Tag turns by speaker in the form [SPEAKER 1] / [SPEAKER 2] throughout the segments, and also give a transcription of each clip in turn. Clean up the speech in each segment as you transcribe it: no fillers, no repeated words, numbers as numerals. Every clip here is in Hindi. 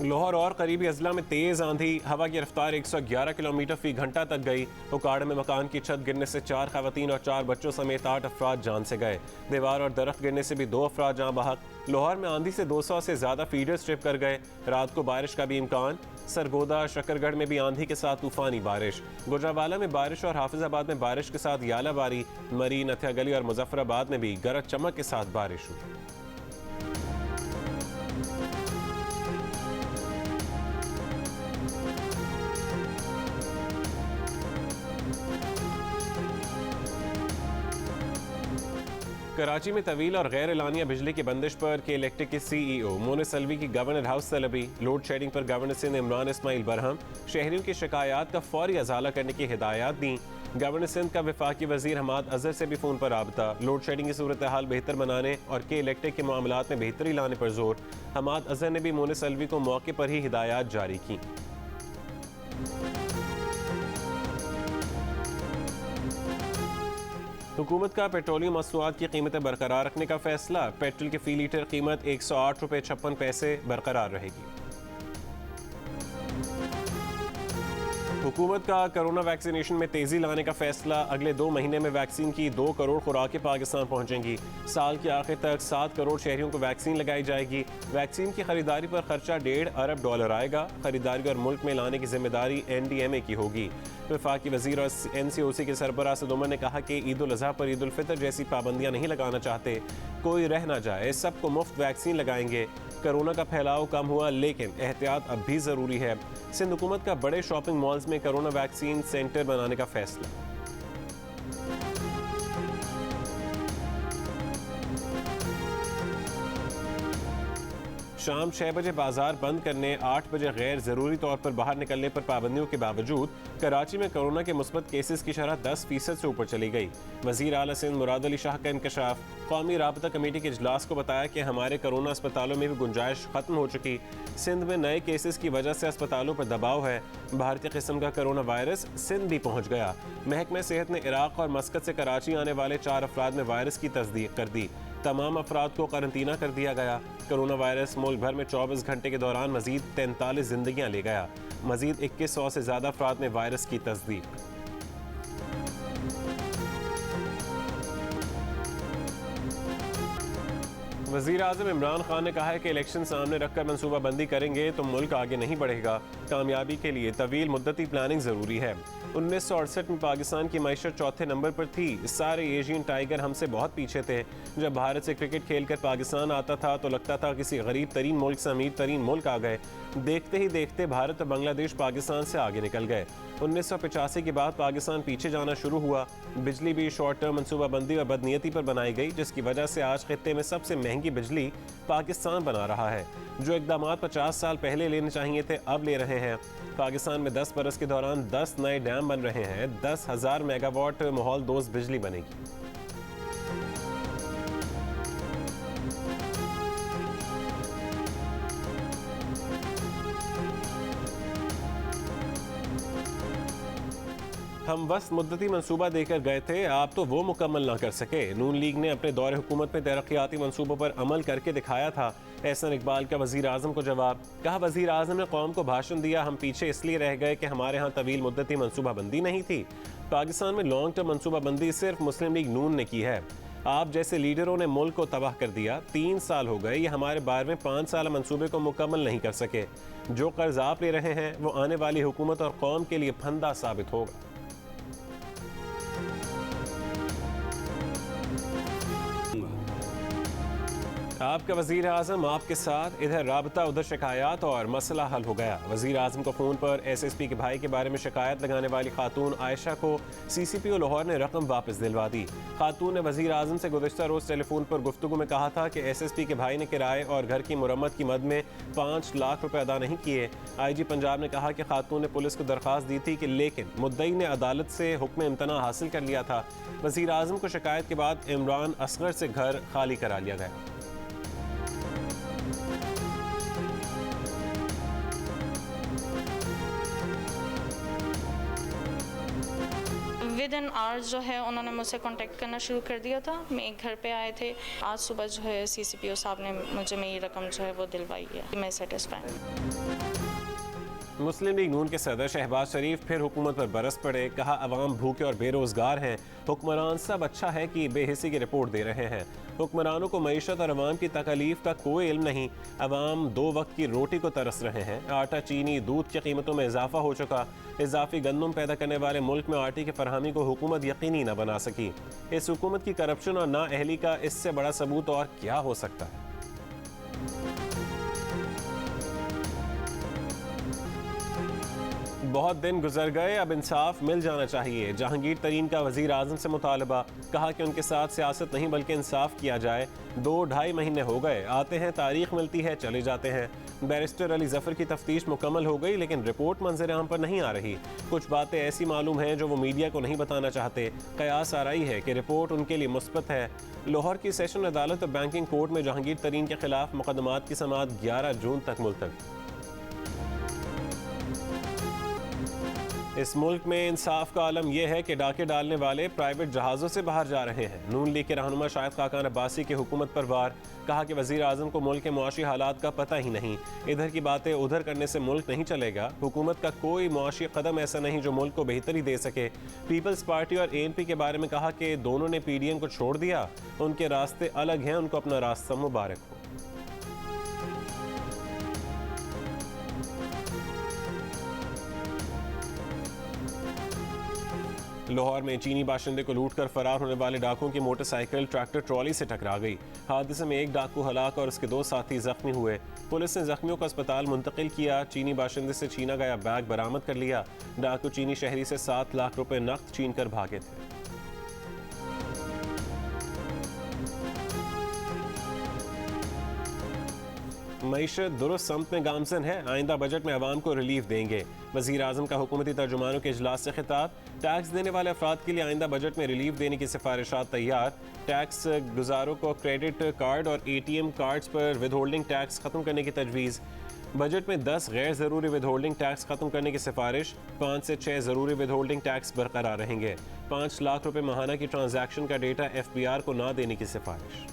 [SPEAKER 1] लाहौर और करीबी अजला में तेज आंधी, हवा की रफ्तार 111 किलोमीटर फी घंटा तक गई। उकाड़ में मकान की छत गिरने से 4 खवातीन और 4 बच्चों समेत 8 अफराद जान से गए। दीवार और दरख्त गिरने से भी 2 अफराद जान बहक। लाहौर में आंधी से 200 से ज्यादा फीडर स्ट्रिप कर गए। रात को बारिश का भी इम्कान। सरगोदा शकरगढ़ में भी आंधी के साथ तूफानी बारिश। गुजरावाला में बारिश और हाफिजाबाद में बारिश के साथ यालाबारी। मरी, नथिया गली और मुजफ्फराबाद में भी गरज चमक के साथ बारिश हुई। कराची में तवील और गैर एलानिया बिजली की बंदिश पर के इलेक्ट्रिक के CEO मोनिस अलवी की गवर्नर हाउस तलबी। लोड शेडिंग पर गवर्नर सिंध इमरान इस्माइल बरहम शहरियों की शिकायत का फौरी अजाला करने की हिदायत दी। गवर्नर सिंध का वफाकी वजीर हमाद अजहर से भी फोन पर राबता। लोड शेडिंग की सूरत हाल बेहतर बनाने और के इलेक्ट्रिक के मामलात में बेहतरी लाने पर जोर। हमाद अजहर ने भी मोनिस अलवी को मौके पर ही हिदायत जारी की। हुकूमत का पेट्रोलियम मसनूआत की कीमतें बरकरार रखने का फैसला। पेट्रोल की फी लीटर कीमत 108 रुपये 56 पैसे बरकरार रहेगी। हुकूमत का कोरोना वैक्सीनेशन में तेजी लाने का फैसला। अगले 2 महीने में वैक्सीन की 2 करोड़ खुराकें पाकिस्तान पहुंचेंगी। साल के आखिर तक 7 करोड़ शहरियों को वैक्सीन लगाई जाएगी। वैक्सीन की खरीदारी पर खर्चा $1.5 अरब आएगा। खरीदारी और मुल्क में लाने की जिम्मेदारी NDMA की होगी। वफाकी वजीर और NCOC के सरबराह सद उमर ने कहा कि ईद उल अजहा पर ईद उल फितर जैसी पाबंदियां नहीं लगाना चाहते। कोई रह ना जाए, सबको मुफ्त वैक्सीन लगाएंगे। कोरोना का फैलाव कम हुआ लेकिन एहतियात अब भी ज़रूरी है। सिंध हुकूमत का बड़े शॉपिंग मॉल्स में कोरोना वैक्सीन सेंटर बनाने का फैसला। शाम 6 बजे बाजार बंद करने, 8 बजे गैर ज़रूरी तौर पर बाहर निकलने पर पाबंदियों के बावजूद कराची में कोरोना के मुस्बत केसेस की शरह 10% से ऊपर चली गई। वज़ीर आला सिंध मुराद अली शाह का इंकशाफ। कौमी राबता कमेटी के इजलास को बताया कि हमारे कोरोना अस्पतालों में भी गुंजाइश खत्म हो चुकी। सिंध में नए केसेस की वजह से अस्पतालों पर दबाव है। भारतीय किस्म का कोरोना वायरस सिंध भी पहुंच गया। महकमा सेहत ने इराक और मस्कत से कराची आने वाले 4 अफराद में वायरस की तस्दीक कर दी। तमाम अफराद को करंतना कर दिया गया। कोरोना वायरस मुल्क भर में 24 घंटे के दौरान मजीद 43 जिंदगियां ले गया। मजीद 2100 से ज्यादा अफराद में वायरस की तस्दीक। वज़ीर आज़म इमरान खान ने कहा है कि इलेक्शन सामने रखकर मनसूबाबंदी करेंगे तो मुल्क आगे नहीं बढ़ेगा। कामयाबी के लिए तवील मुद्दती प्लानिंग ज़रूरी है। 1968 में पाकिस्तान की मैशत 4थे नंबर पर थी। सारे एशियन टाइगर हमसे बहुत पीछे थे। जब भारत से क्रिकेट खेलकर पाकिस्तान आता था तो लगता था किसी गरीब तरीन मुल्क से अमीर तरीन मुल्क आ गए। देखते ही देखते भारत और बांग्लादेश पाकिस्तान से आगे निकल गए। 1985 के बाद पाकिस्तान पीछे जाना शुरू हुआ। बिजली भी शॉर्ट टर्म मनसूबाबंदी और बदनीयती पर बनाई गई, जिसकी वजह से आज खित्ते में सबसे महंगी बिजली पाकिस्तान बना रहा है। जो इकदाम 50 साल पहले लेने चाहिए थे अब ले रहे हैं। पाकिस्तान में 10 बरस के दौरान 10 नए डैम बन रहे हैं। 10,000 मेगावाट माहौल दोस्त बिजली बनेगी। हम बस मुद्दती मंसूबा देकर गए थे, आप तो वो मुकम्मल ना कर सके। नून लीग ने अपने दौरे हुकूमत में तरक्याती मंसूबों पर अमल करके दिखाया था। एहसन इकबाल का वज़ीर आज़म को जवाब। कहा, वज़ीर आज़म ने कौम को भाषण दिया, हम पीछे इसलिए रह गए कि हमारे यहाँ तवील मुद्दती मनसूबाबंदी नहीं थी। पाकिस्तान में लॉन्ग टर्म मनसूबाबंदी सिर्फ मुस्लिम लीग नून ने की है। आप जैसे लीडरों ने मुल्क को तबाह कर दिया। 3 साल हो गए, ये हमारे 12वें 5 साल मंसूबे को मुकम्मल नहीं कर सके। जो कर्ज आप ले रहे हैं वो आने वाली हुकूमत और कौम के लिए फंदा साबित होगा। आपका वज़ीर आज़म आपके साथ, इधर राबता उधर शिकायत और मसला हल हो गया। वज़ीर आज़म को फ़ोन पर SSP के भाई के बारे में शिकायत लगाने वाली खातून आयशा को CCPO लाहौर ने रकम वापस दिलवा दी। खातून ने वज़ीर आज़म से गुज़िश्ता रोज़ टेलीफोन पर गुफ्तगू में कहा था कि SSP के भाई ने किराए और घर की मुरम्मत की मद में 5 लाख रुपए अदा नहीं किए। IG पंजाब ने कहा कि खातून ने पुलिस को दरख्वास्त दी थी कि लेकिन मुद्दई ने अदालत से हुक्म इम्तना हासिल कर लिया था। वज़ीर आज़म को शिकायत के बाद इमरान असगर से घर खाली करा लिया गया।
[SPEAKER 2] विद इन आवर्स जो है उन्होंने मुझसे कांटेक्ट करना शुरू कर दिया था। मेरे घर पे आए थे। आज सुबह जो है CCPO साहब ने मुझे मेरी रकम जो है वो दिलवाई है। मैं सेटिस्फाइड हूँ।
[SPEAKER 1] मुस्लिम लीग नून के सदर शहबाज शरीफ फिर हुकूमत पर बरस पड़े। कहा अवाम भूखे और बेरोजगार हैं, हुक्मरान सब अच्छा है कि बेहिसी की रिपोर्ट दे रहे हैं। हुक्मरानों को मईशत और अवाम की तकलीफ का कोई इल्म नहीं। अवाम 2 वक्त की रोटी को तरस रहे हैं। आटा, चीनी, दूध की कीमतों में इजाफा हो चुका। इजाफी गंदम पैदा करने वाले मुल्क में आटे की फरहमी को हुकूमत यकीनी न बना सकी। इस हुकूमत की करप्शन और नाअहली का इससे बड़ा सबूत और क्या हो सकता है। बहुत दिन गुजर गए, अब इंसाफ मिल जाना चाहिए। जहांगीर तरीन का वजीर आजम से मुतालबा। कहा कि उनके साथ सियासत नहीं बल्कि इंसाफ किया जाए। 2-2.5 महीने हो गए, आते हैं, तारीख मिलती है, चले जाते हैं। बैरिस्टर अली जफर की तफ्तीश मुकम्मल हो गई लेकिन रिपोर्ट मंजर आम पर नहीं आ रही। कुछ बातें ऐसी मालूम हैं जो वो मीडिया को नहीं बताना चाहते। कयास आ रही है कि रिपोर्ट उनके लिए मुस्बत है। लाहौर की सेशन अदालत और बैंकिंग कोर्ट में जहांगीर तरीन के खिलाफ मुकदमात की समाअत 11 जून तक मुलतवी। इस मुल्क में इंसाफ का आलम यह है कि डाके डालने वाले प्राइवेट जहाज़ों से बाहर जा रहे हैं। नून लीग के रहनुमा शाहिद खाकान अब्बासी की हुकूमत पर वार। कहा कि वज़ीर आज़म को मुल्क के मुआशी हालात का पता ही नहीं। इधर की बातें उधर करने से मुल्क नहीं चलेगा। हुकूमत का कोई मुआशी कदम ऐसा नहीं जो मुल्क को बेहतरी दे सके। पीपल्स पार्टी और ANP के बारे में कहा कि दोनों ने PDM को छोड़ दिया। उनके रास्ते अलग हैं, उनको अपना रास्ता मुबारक हो। लाहौर में चीनी बाशिंदे को लूटकर फरार होने वाले डाकुओं की मोटरसाइकिल ट्रैक्टर ट्रॉली से टकरा गई। हादसे में एक डाकू हलाक और उसके 2 साथी जख्मी हुए। पुलिस ने जख्मियों को अस्पताल मुंतकिल किया। चीनी बाशिंदे से छीना गया बैग बरामद कर लिया। डाकू चीनी शहरी से 7 लाख रुपए नकद छीन कर भागे थे। मईशत दुरुस्त समत में गामजन है, आइंदा बजट में अवाम को रिलीफ देंगे। वज़ीर आज़म का हुकूमती तर्जुमानों के इजलास से खिताब। टैक्स देने वाले अफराद के लिए आइंदा बजट में रिलीफ देने की सिफारिशात तैयार। टैक्स गुजारों को क्रेडिट कार्ड और ATM कार्ड्स पर विद होल्डिंग टैक्स ख़त्म करने की तजवीज़। बजट में 10 गैर ज़रूरी विद होल्डिंग टैक्स ख़त्म करने की सिफारिश। 5 से 6 ज़रूरी विद होल्डिंग टैक्स बरकरार रहेंगे। 5 लाख रुपए माहाना की ट्रांजैक्शन का डेटा FBR को ना देने की सिफारिश।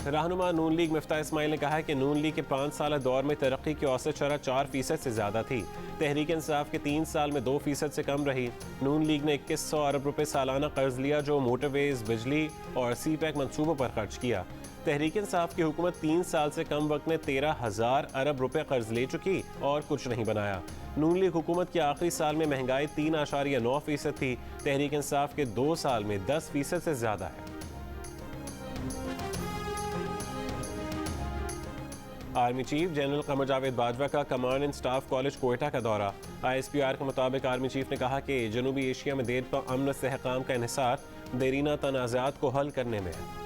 [SPEAKER 1] रहनुमा नून लीग मिफ्ता इस्माइल ने कहा है कि नून लीग के 5 साल दौर में तरक्की की औसत शरह 4% से ज़्यादा थी। तहरीक इंसाफ के 3 साल में 2% से कम रही। नून लीग ने 2100 अरब रुपए सालाना कर्ज लिया जो मोटरवेज, बिजली और CPEC मनसूबों पर खर्च किया। तहरीक इंसाफ की हुकूमत 3 साल से कम वक्त में 13,000 अरब रुपए कर्ज ले चुकी और कुछ नहीं बनाया। नून लीग हुकूमत के आखिरी साल में महंगाई 3.9% थी। तहरीक इंसाफ के 2 साल में 10% से ज़्यादा है। Army chief general Qamar Javed Bajwa का command and staff college Quetta का दौरा। ISPR के मुताबिक आर्मी चीफ ने कहा कि जनूबी एशिया में देर पर अमन इस्तेहकाम का इन्हिसार देरीना तनाज़ात को हल करने में है।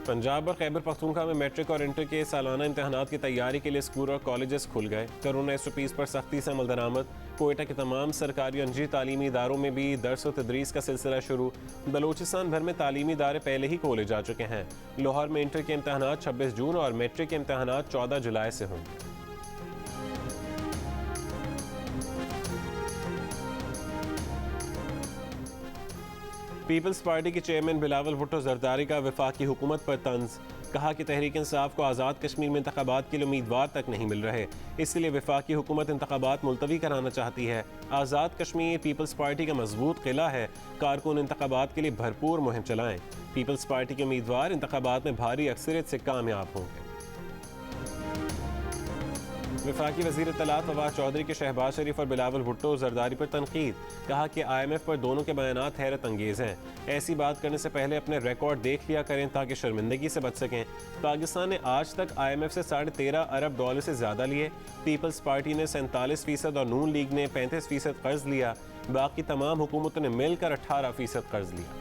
[SPEAKER 1] पंजाब और खैबर पख्तूनख्वा में मैट्रिक और इंटर के सालाना इम्तहानात की तैयारी के लिए स्कूल और कॉलेजेस खुल गए। कोरोना SOPs पर सख्ती से अमल दरामद। कोयटा के तमाम सरकारी और निजी तालीमी इदारों में भी दर्स व तदरीस का सिलसिला शुरू। बलूचिस्तान भर में तालीमी इदारे पहले ही खोले जा चुके हैं। लाहौर में इंटर के इम्तहानात 26 जून और मैट्रिक के इम्तहानात 14 जुलाई से होंगे। पीपल्स पार्टी के चेयरमैन बिलावल भुट्टो जरदारी का वफाकी हुकूमत पर तंज। कहा कि तहरीक इंसाफ को आज़ाद कश्मीर में इंतखाबात के लिए उम्मीदवार तक नहीं मिल रहे, इसलिए वफाकी हुकूमत इंतखाबात मुलतवी कराना चाहती है। आज़ाद कश्मीर पीपल्स पार्टी का मजबूत किला है, कारकुन इंतखाबात के लिए भरपूर मुहिम चलाएं। पीपल्स पार्टी के उम्मीदवार इंतखाबात में भारी अक्सरियत से कामयाब होंगे। वफाकी वज़ीर इत्तलात फवाद चौधरी के शहबाज शरीफ और बिलावल भुट्टो जरदारी पर तनकीद। कहा कि IMF पर दोनों के बयानात हैरत अंगेज़ हैं। ऐसी बात करने से पहले अपने रिकॉर्ड देख लिया करें ताकि शर्मिंदगी से बच सकें। पाकिस्तान ने आज तक IMF से $13.5 अरब से ज़्यादा लिए। पीपल्स पार्टी ने 47% और नून लीग ने 35% कर्ज लिया। बाकी तमाम हुकूमतों ने मिलकर 18% कर्ज लिया।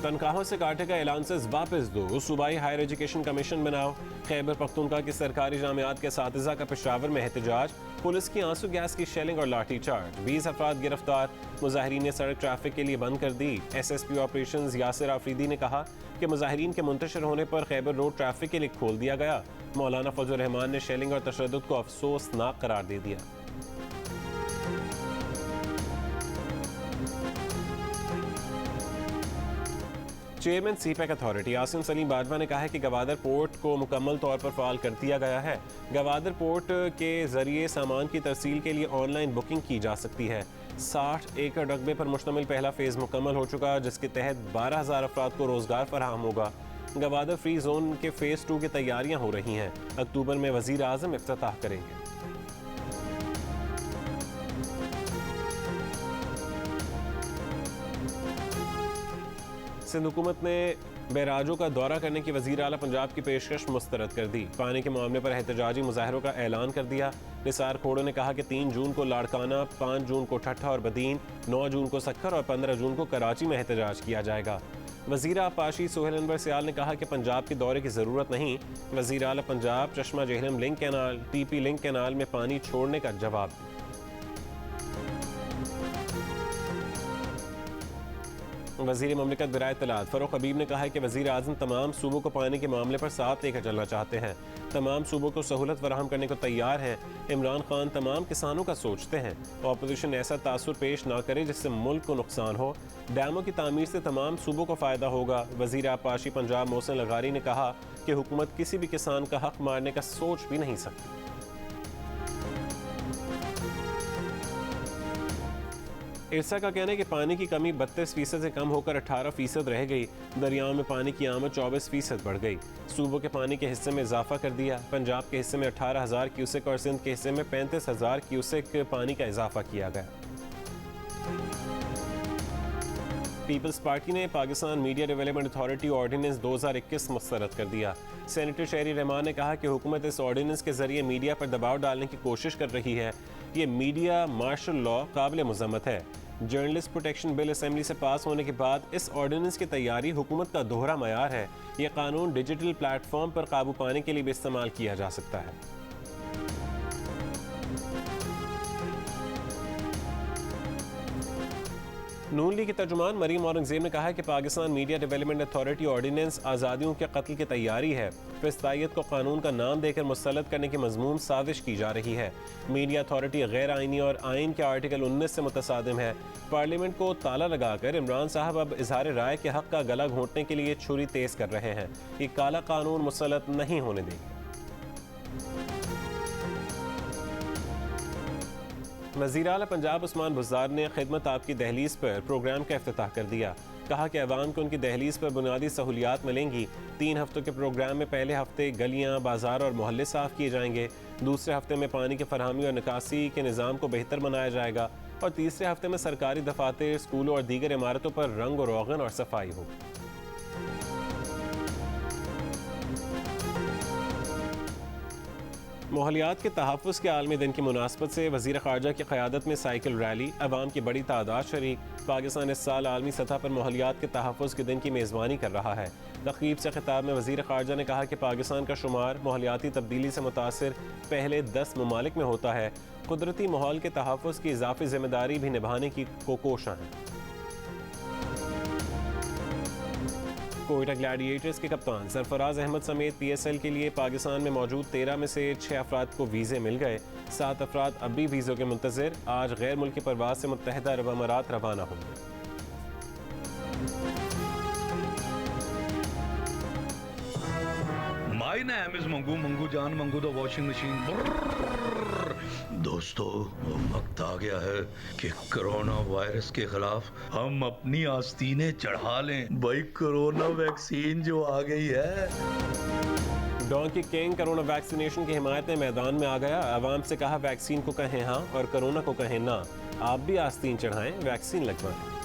[SPEAKER 1] तनख्वाहों से काटे का अलाउंसेस वापस दो, सूबाई हायर एजुकेशन कमीशन बनाओ। खैबर पख्तूनख्वा की सरकारी जामियात के असातिज़ा का पेशावर में एहतजाज, पुलिस की आंसू गैस की शेलिंग और लाठी चार्ज, 20 अफराद गिरफ्तार। मुजाहिरीन ने सड़क ट्रैफिक के लिए बंद कर दी। SSP ऑपरेशंस यासिर आफरीदी ने कहा कि मुजाहिरीन के मुंतशिर होने पर खैबर रोड ट्रैफिक के लिए खोल दिया गया। मौलाना फजल रहमान ने शेलिंग और तशद्दुद को अफसोसनाक करार दे दिया। Chairman CPEC authority Asim Salim Bajwa ने कहा है कि गवादर पोर्ट को मुकम्मल तौर पर फाल कर दिया गया है। गवादर पोर्ट के जरिए सामान की तरसील के लिए ऑनलाइन बुकिंग की जा सकती है। 60 एकड़ रकबे पर मुश्तमिल पहला फेज़ मुकम्मल हो चुका, जिसके तहत 12,000 अफराद को रोजगार फराहम होगा। गवादर फ्री जोन के फेज़ 2 की तैयारियां हो रही हैं। अक्टूबर में वज़ीर आज़म इफ्तिताह करेंगे। सिंध हुकूमत ने बैराजों का दौरा करने की वज़ीर आला पंजाब की पेशकश मुस्तरद कर दी। पानी के मामले पर एहतजाजी मुजाहरों का ऐलान कर दिया। निसार खोड़ो ने कहा कि 3 जून को लाड़काना, 5 जून को ठट्ठा और बदीन, 9 जून को सक्खर और 15 जून को कराची में एहतजाज किया जाएगा। वज़ीर आबपाशी सोहेल अनवर सियाल ने कहा कि पंजाब के दौरे की ज़रूरत नहीं। वज़ीर आला पंजाब चश्मा Jhelum link canal, TP link canal में पानी छोड़ने का जवाब दिया। वज़ीर ममलिकत बराए इत्तलात फ़रूख हबीब ने कहा है कि वज़ीर आज़म तमाम सूबों को पानी के मामले पर साथ लेकर चलना चाहते हैं। तमाम सूबों को सहूलत फराहम करने को तैयार हैं। इमरान खान तमाम किसानों का सोचते हैं। अपोजिशन ऐसा तासुर पेश ना करे जिससे मुल्क को नुकसान हो। डैमों की तामीर से तमाम सूबों को फ़ायदा होगा। वज़ीर आबपाशी पंजाब मोहसिन लगारी ने कहा कि हुकूमत किसी भी किसान का हक मारने का सोच भी नहीं सकती। इरसा का कहना है कि पानी की कमी 32% से कम होकर 18% रह गई। दरियाओं में पानी की आमद 24% बढ़ गई। सूबों के पानी के हिस्से में इजाफा कर दिया। पंजाब के हिस्से में 18,000 क्यूसेक और सिंध के हिस्से में 35,000 क्यूसेक पानी का इजाफा किया गया। पीपल्स पार्टी ने Pakistan media development authority Ordinance 2021 मुस्तरद कर दिया। सेनेटर शहरी रहमान ने कहा कि हुकूमत इस ऑर्डिनेंस के जरिए मीडिया पर दबाव डालने की कोशिश कर रही है। ये मीडिया मार्शल लॉ काबिल मजम्मत है। जर्नलिस्ट प्रोटेक्शन बिल असेंबली से पास होने के बाद इस ऑर्डिनेंस की तैयारी हुकूमत का दोहरा मयार है। यह कानून डिजिटल प्लेटफॉर्म पर काबू पाने के लिए भी इस्तेमाल किया जा सकता है। नून लीग के तर्जुमान मरीम औरंगजेब ने कहा है कि Pakistan media development authority ordinance आज़ादियों के कत्ल की तैयारी है। फिस्तायत को कानून का नाम देकर मुसल्लत करने की मजमूम साजिश की जा रही है। मीडिया अथॉरिटी गैर आइनी और आइन के आर्टिकल 19 से मुतसादिम है। पार्लियामेंट को ताला लगाकर इमरान साहब अब इजहार राय के हक का गला घोंटने के लिए छुरी तेज कर रहे हैं। ये काला कानून मुसल्लत नहीं होने देंगे। वज़ीर आला पंजाब उस्मान बुज़दार ने खिदमत आपकी दहलीज पर प्रोग्राम का इफ्तिताह कर दिया। कहा कि अवाम को उनकी दहलीज पर बुनियादी सहूलियात मिलेंगी। 3 हफ्तों के प्रोग्राम में पहले हफ्ते गलियां, बाजार और मोहल्ले साफ किए जाएंगे। दूसरे हफ्ते में पानी की फरहमी और निकासी के निज़ाम को बेहतर बनाया जाएगा और तीसरे हफ्ते में सरकारी दफातर, स्कूलों और दीगर इमारतों पर रंग और रोगन और सफाई होगी। माहौलियात के तहफ़्फ़ुज़ के आलमी दिन की मुनासबत से वज़ीर ख़ारजा की क़यादत में साइकिल रैली, अवाम की बड़ी तादाद शरीक। पाकिस्तान इस साल आलमी सतह पर माहौलियात के तहफ़्फ़ुज़ के दिन की मेज़बानी कर रहा है। तक़रीब से ख़िताब में वज़ीर ख़ारजा ने कहा कि पाकिस्तान का शुमार माहौलियाती तब्दीली से मुतासिर पहले 10 ममालिक में होता है। कुदरती माहौल के तहफ़्फ़ुज़ की इजाफ़ी ज़िम्मेदारी भी निभाने की कोशिशें हैं। कोयटा ग्लैडिएटर्स के कप्तान सरफराज अहमद समेत PSL के लिए पाकिस्तान में मौजूद 13 में से 6 अफराद को वीज़े मिल गए। 7 अफराद अब भी वीज़ों के मुंतज़िर आज गैर मुल्की परवाज़ से मुत्तहिदा अरब अमारात रवाना होंगे।
[SPEAKER 3] My name is मंगू जान मंगू द वॉशिंग मशीन। दोस्तों वक्त आ गया है कि कोरोना वायरस के खिलाफ हम अपनी आस्तीनें चढ़ा लें। भाई कोरोना वैक्सीन जो आ गई है।
[SPEAKER 1] डोंकी किंग कोरोना वैक्सीनेशन की हिमायत में मैदान में आ गया। आवाम से कहा वैक्सीन को कहें हाँ और कोरोना को कहें ना। आप भी आस्तीन चढ़ाएं, वैक्सीन लगवाएं।